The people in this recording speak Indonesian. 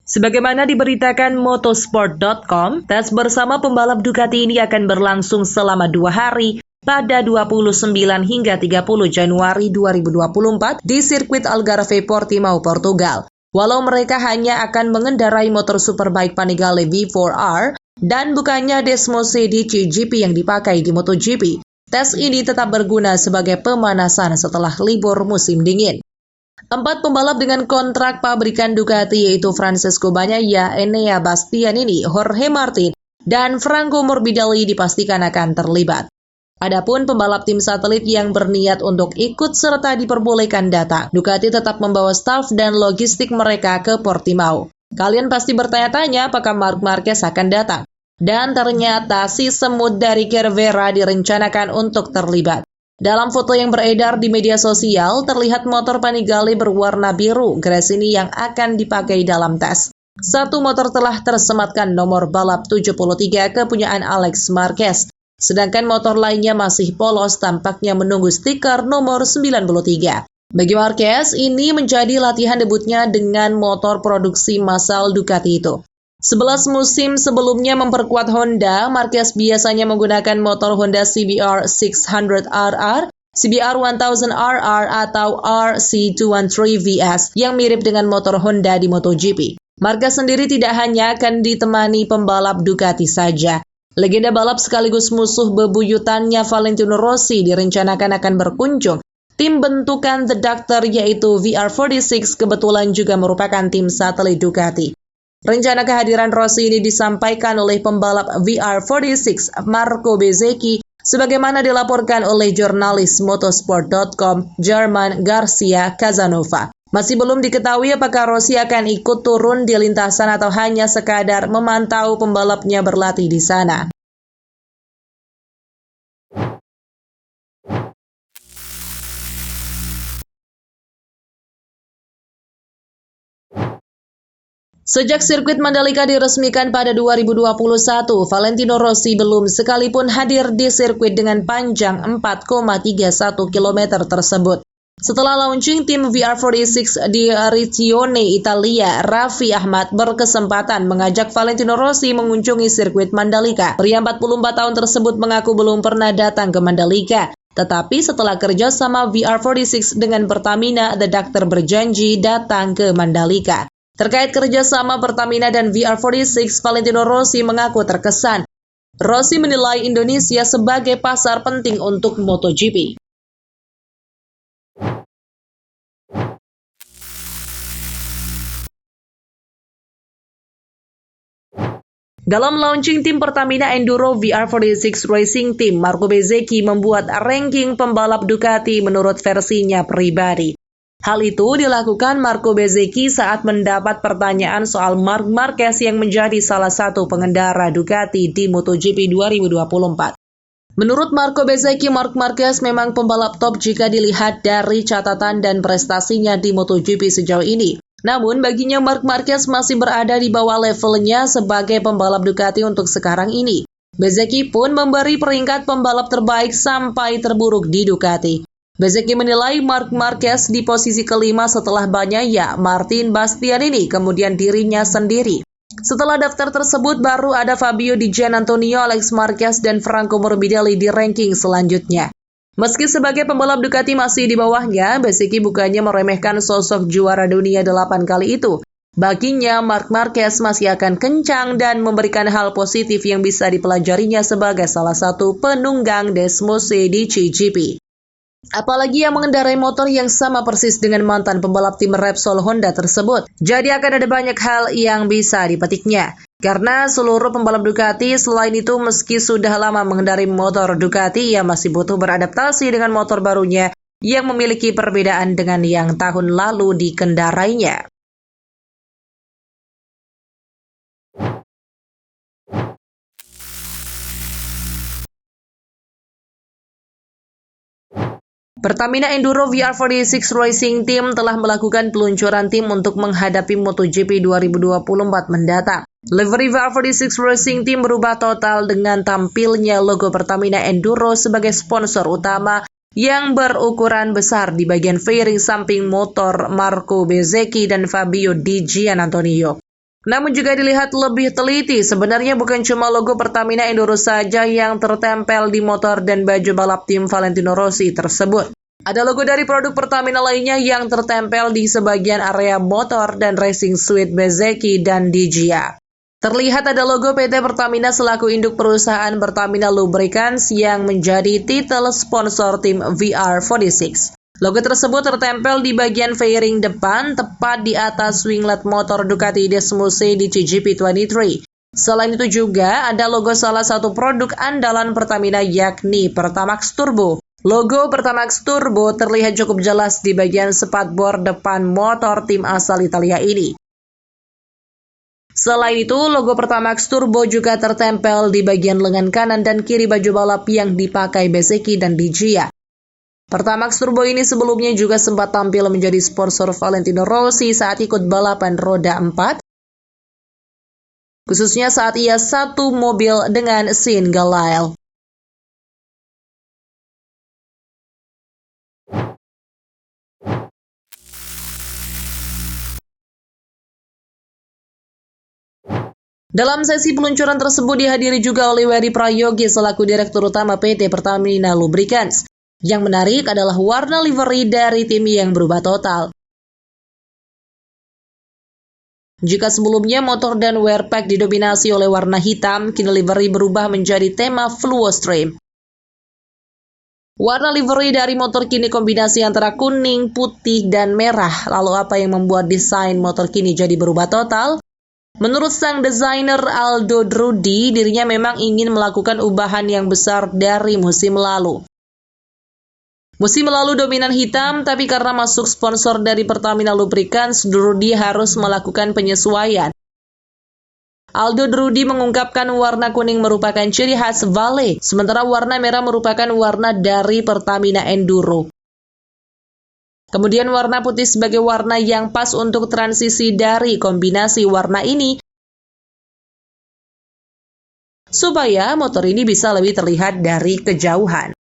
Sebagaimana diberitakan motorsport.com, tes bersama pembalap Ducati ini akan berlangsung selama 2 hari pada 29 hingga 30 Januari 2024 di sirkuit Algarve Portimao, Portugal. Walau mereka hanya akan mengendarai motor Superbike Panigale V4R dan bukannya Desmosedi GP yang dipakai di MotoGP, tes ini tetap berguna sebagai pemanasan setelah libur musim dingin. 4 pembalap dengan kontrak pabrikan Ducati yaitu Francesco Bagnaia, Enea Bastianini, Jorge Martin, dan Franco Morbidelli dipastikan akan terlibat. Adapun pembalap tim satelit yang berniat untuk ikut serta diperbolehkan datang. Ducati tetap membawa staf dan logistik mereka ke Portimao. Kalian pasti bertanya-tanya apakah Marc Marquez akan datang. Dan ternyata si semut dari Cervera direncanakan untuk terlibat. Dalam foto yang beredar di media sosial, terlihat motor Panigale berwarna biru Gresini yang akan dipakai dalam tes. Satu motor telah tersematkan nomor balap 73 kepunyaan Alex Marquez. Sedangkan motor lainnya masih polos, tampaknya menunggu stiker nomor 93. Bagi Marquez, ini menjadi latihan debutnya dengan motor produksi massal Ducati itu. 11 musim sebelumnya memperkuat Honda, Marquez biasanya menggunakan motor Honda CBR 600RR, CBR 1000RR atau RC213VS yang mirip dengan motor Honda di MotoGP. Marquez sendiri tidak hanya akan ditemani pembalap Ducati saja. Legenda balap sekaligus musuh bebuyutannya Valentino Rossi direncanakan akan berkunjung. Tim bentukan The Doctor yaitu VR46 kebetulan juga merupakan tim satelit Ducati. Rencana kehadiran Rossi ini disampaikan oleh pembalap VR46 Marco Bezzecchi sebagaimana dilaporkan oleh jurnalis motorsport.com German Garcia Casanova. Masih belum diketahui apakah Rossi akan ikut turun di lintasan atau hanya sekadar memantau pembalapnya berlatih di sana. Sejak sirkuit Mandalika diresmikan pada 2021, Valentino Rossi belum sekalipun hadir di sirkuit dengan panjang 4,31 km tersebut. Setelah launching tim VR46 di Riccione, Italia, Raffi Ahmad berkesempatan mengajak Valentino Rossi mengunjungi sirkuit Mandalika. Pria 44 tahun tersebut mengaku belum pernah datang ke Mandalika. Tetapi setelah kerjasama VR46 dengan Pertamina, The Doctor berjanji datang ke Mandalika. Terkait kerjasama Pertamina dan VR46, Valentino Rossi mengaku terkesan. Rossi menilai Indonesia sebagai pasar penting untuk MotoGP. Dalam launching tim Pertamina Enduro VR46 Racing Team, Marco Bezzecchi membuat ranking pembalap Ducati menurut versinya pribadi. Hal itu dilakukan Marco Bezzecchi saat mendapat pertanyaan soal Marc Marquez yang menjadi salah satu pengendara Ducati di MotoGP 2024. Menurut Marco Bezzecchi, Marc Marquez memang pembalap top jika dilihat dari catatan dan prestasinya di MotoGP sejauh ini. Namun baginya Marc Marquez masih berada di bawah levelnya sebagai pembalap Ducati untuk sekarang ini. Bezzecchi pun memberi peringkat pembalap terbaik sampai terburuk di Ducati. Bezzecchi menilai Marc Marquez di posisi kelima setelah Bagnaia, Martin Bastianini, kemudian dirinya sendiri. Setelah daftar tersebut baru ada Fabio Di Giannantonio, Alex Marquez, dan Franco Morbidelli di ranking selanjutnya. Meski sebagai pembalap Ducati masih di bawahnya, Bezzecchi bukannya meremehkan sosok juara dunia 8 kali itu. Baginya, Marc Marquez masih akan kencang dan memberikan hal positif yang bisa dipelajarinya sebagai salah satu penunggang Desmosedi GP. Apalagi yang mengendarai motor yang sama persis dengan mantan pembalap tim Repsol Honda tersebut. Jadi akan ada banyak hal yang bisa dipetiknya. Karena seluruh pembalap Ducati selain itu meski sudah lama mengendarai motor Ducati, ia masih butuh beradaptasi dengan motor barunya yang memiliki perbedaan dengan yang tahun lalu dikendarainya. Pertamina Enduro VR46 Racing Team telah melakukan peluncuran tim untuk menghadapi MotoGP 2024 mendatang. Livery VR46 Racing Team berubah total dengan tampilnya logo Pertamina Enduro sebagai sponsor utama yang berukuran besar di bagian fairing samping motor Marco Bezzecchi dan Fabio Di Giannantonio. Namun jika dilihat lebih teliti, sebenarnya bukan cuma logo Pertamina Enduro saja yang tertempel di motor dan baju balap tim Valentino Rossi tersebut. Ada logo dari produk Pertamina lainnya yang tertempel di sebagian area motor dan racing suite Bezzecchi dan Diggia. Terlihat ada logo PT Pertamina selaku induk perusahaan Pertamina Lubricants yang menjadi titel sponsor tim VR46. Logo tersebut tertempel di bagian fairing depan, tepat di atas winglet motor Ducati Desmose di CGP23. Selain itu juga ada logo salah satu produk andalan Pertamina yakni Pertamax Turbo. Logo Pertamax Turbo terlihat cukup jelas di bagian spatbor depan motor tim asal Italia ini. Selain itu, logo Pertamax Turbo juga tertempel di bagian lengan kanan dan kiri baju balap yang dipakai Bezzecchi dan Diggia. Pertamax Turbo ini sebelumnya juga sempat tampil menjadi sponsor Valentino Rossi saat ikut balapan roda 4, khususnya saat ia satu mobil dengan single aisle. Dalam sesi peluncuran tersebut dihadiri juga oleh Wery Prayogi selaku Direktur Utama PT Pertamina Lubricants. Yang menarik adalah warna livery dari tim yang berubah total. Jika sebelumnya motor dan wear pack didominasi oleh warna hitam, kini livery berubah menjadi tema Fluo Stream. Warna livery dari motor kini kombinasi antara kuning, putih, dan merah. Lalu apa yang membuat desain motor kini jadi berubah total? Menurut sang desainer Aldo Drudi, dirinya memang ingin melakukan ubahan yang besar dari musim lalu. Musim lalu dominan hitam, tapi karena masuk sponsor dari Pertamina Lubricants, Drudi harus melakukan penyesuaian. Aldo Drudi mengungkapkan warna kuning merupakan ciri khas Vale, sementara warna merah merupakan warna dari Pertamina Enduro. Kemudian warna putih sebagai warna yang pas untuk transisi dari kombinasi warna ini, supaya motor ini bisa lebih terlihat dari kejauhan.